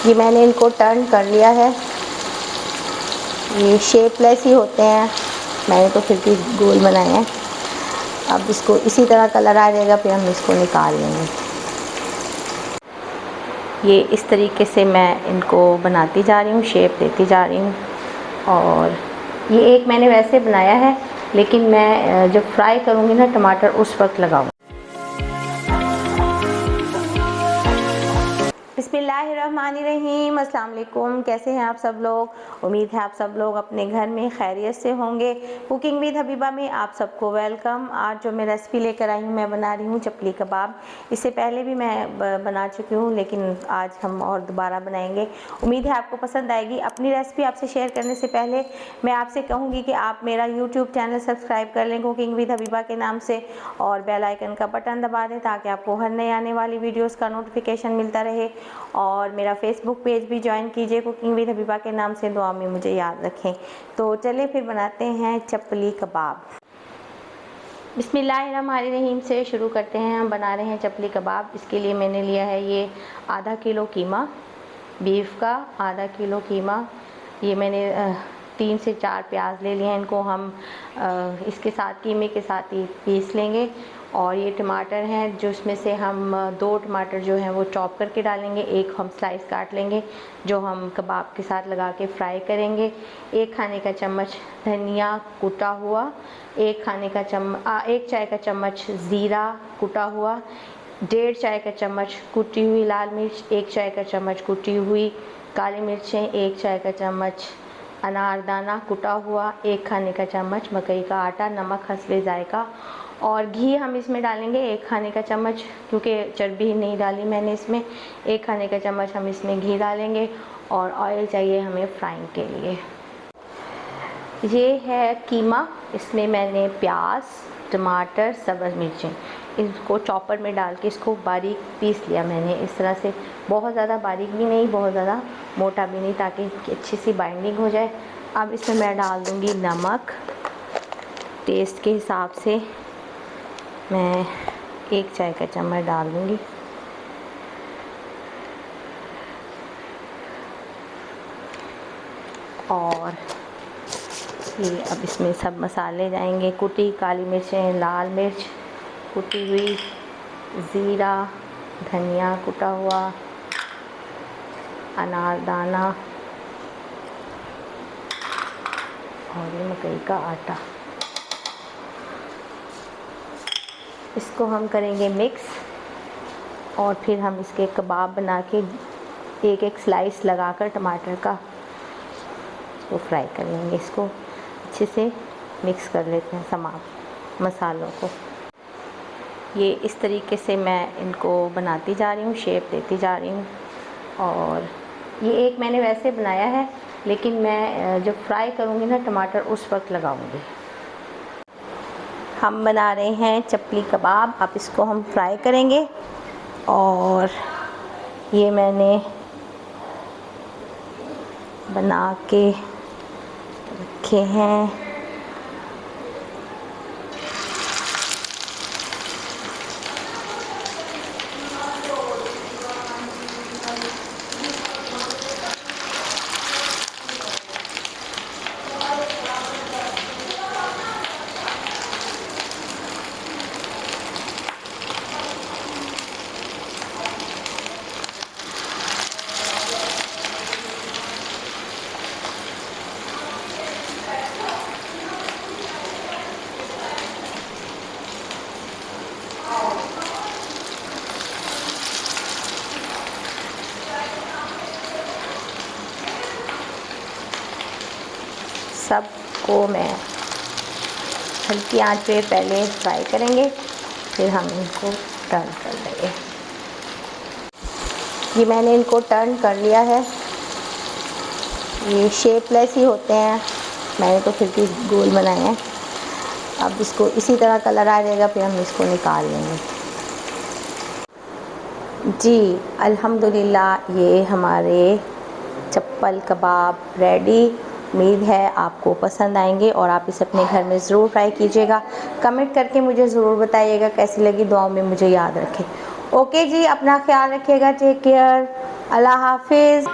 ये मैंने इनको टर्न कर लिया है। ये शेपलेस ही होते हैं, मैंने तो फिर भी गोल बनाए हैं। अब इसको इसी तरह कलर आ जाएगा, फिर हम इसको निकाल लेंगे। ये इस तरीके से मैं इनको बनाती जा रही हूँ, शेप देती जा रही हूँ। और ये एक मैंने वैसे बनाया है, लेकिन मैं जब फ्राई करूँगी ना टमाटर, उस वक्त लगाऊँ। बिस्मिल्लाहिर्रहमानिर्रहीम, अस्सलाम वालेकुम। कैसे हैं आप सब लोग? उम्मीद है आप सब लोग अपने घर में खैरियत से होंगे। कुकिंग विद हबीबा में आप सबको वेलकम। आज जो मैं रेसिपी लेकर आई हूँ, मैं बना रही हूँ चपली कबाब। इससे पहले भी मैं बना चुकी हूँ, लेकिन आज हम और दोबारा बनाएंगे। उम्मीद है आपको पसंद आएगी। अपनी रेसिपी आपसे शेयर करने से पहले मैं आपसे कहूँगी कि आप मेरा यूट्यूब चैनल सब्सक्राइब कर लें कुकिंग विद हबीबा के नाम से, और बेल आइकन का बटन दबा दें ताकि आपको हर नए आने वाली वीडियोज़ का नोटिफिकेशन मिलता रहे। और मेरा फेसबुक पेज भी ज्वाइन कीजिए कुकिंग विद हबीबा के नाम से। दुआ में मुझे याद रखें। तो चलिए फिर बनाते हैं चपली कबाब। बिस्मिल्लाहिर्रहमानिर्रहीम से शुरू करते हैं। हम बना रहे हैं चपली कबाब। इसके लिए मैंने लिया है ये आधा किलो कीमा, बीफ का आधा किलो कीमा। ये मैंने 3 से 4 प्याज ले लिए हैं। इनको हम इसके साथ कीमे के साथ ही पीस लेंगे। और ये टमाटर हैं, जो इसमें से हम 2 टमाटर जो हैं वो चॉप करके डालेंगे, एक हम स्लाइस काट लेंगे जो हम कबाब के साथ लगा के फ्राई करेंगे। 1 खाने का चम्मच धनिया कुटा हुआ, 1 चाय का चम्मच ज़ीरा कुटा हुआ, 1.5 चाय का चम्मच कुटी हुई लाल मिर्च, 1 चाय का चम्मच कुटी हुई काली मिर्चें, 1 चाय का चम्मच अनारदाना कुटा हुआ, 1 खाने का चम्मच मकई का आटा, नमक हस्बे जायका। और घी हम इसमें डालेंगे 1 खाने का चम्मच, क्योंकि चर्बी नहीं डाली मैंने इसमें। 1 खाने का चम्मच हम इसमें घी डालेंगे। और ऑयल चाहिए हमें फ्राइंग के लिए। ये है कीमा। इसमें मैंने प्याज, टमाटर, सब्ज़ मिर्चें, इसको चॉपर में डाल के इसको बारीक पीस लिया मैंने इस तरह से। बहुत ज़्यादा बारीक भी नहीं, बहुत ज़्यादा मोटा भी नहीं, ताकि इसकी अच्छी सी बाइंडिंग हो जाए। अब इसमें मैं डाल दूँगी नमक टेस्ट के हिसाब से। मैं 1 चाय का चम्मच डाल दूँगी। और ये अब इसमें सब मसाले जाएंगे। कुटी काली मिर्चें, लाल मिर्च कुटी हुई, ज़ीरा, धनिया कुटा हुआ, अनारदाना और ये मकई का आटा। इसको हम करेंगे मिक्स, और फिर हम इसके कबाब बना के एक एक स्लाइस लगाकर टमाटर का इसको फ्राई कर लेंगे। इसको अच्छे से मिक्स कर लेते हैं तमाम मसालों को। ये इस तरीके से मैं इनको बनाती जा रही हूँ, शेप देती जा रही हूँ। और ये एक मैंने वैसे बनाया है, लेकिन मैं जब फ्राई करूँगी ना टमाटर, उस वक्त लगाऊँगी। हम बना रहे हैं चपली कबाब। अब इसको हम फ्राई करेंगे। और ये मैंने बना के रखे हैं। सबको मैं हल्की आंच पे पहले फ्राई करेंगे, फिर हम इनको टर्न कर देंगे। ये मैंने इनको टर्न कर लिया है। ये शेपलेस ही होते हैं, मैंने तो फिर भी गोल बनाए हैं। अब इसको इसी तरह कलर आ जाएगा, फिर हम इसको निकाल लेंगे। जी अल्हम्दुलिल्लाह, ये हमारे चप्पल कबाब रेडी। उम्मीद है आपको पसंद आएंगे और आप इसे अपने घर में ज़रूर ट्राई कीजिएगा। कमेंट करके मुझे ज़रूर बताइएगा कैसी लगी। दुआओं में मुझे याद रखें। ओके जी, अपना ख्याल रखिएगा। Take care. अल्लाह हाफिज़।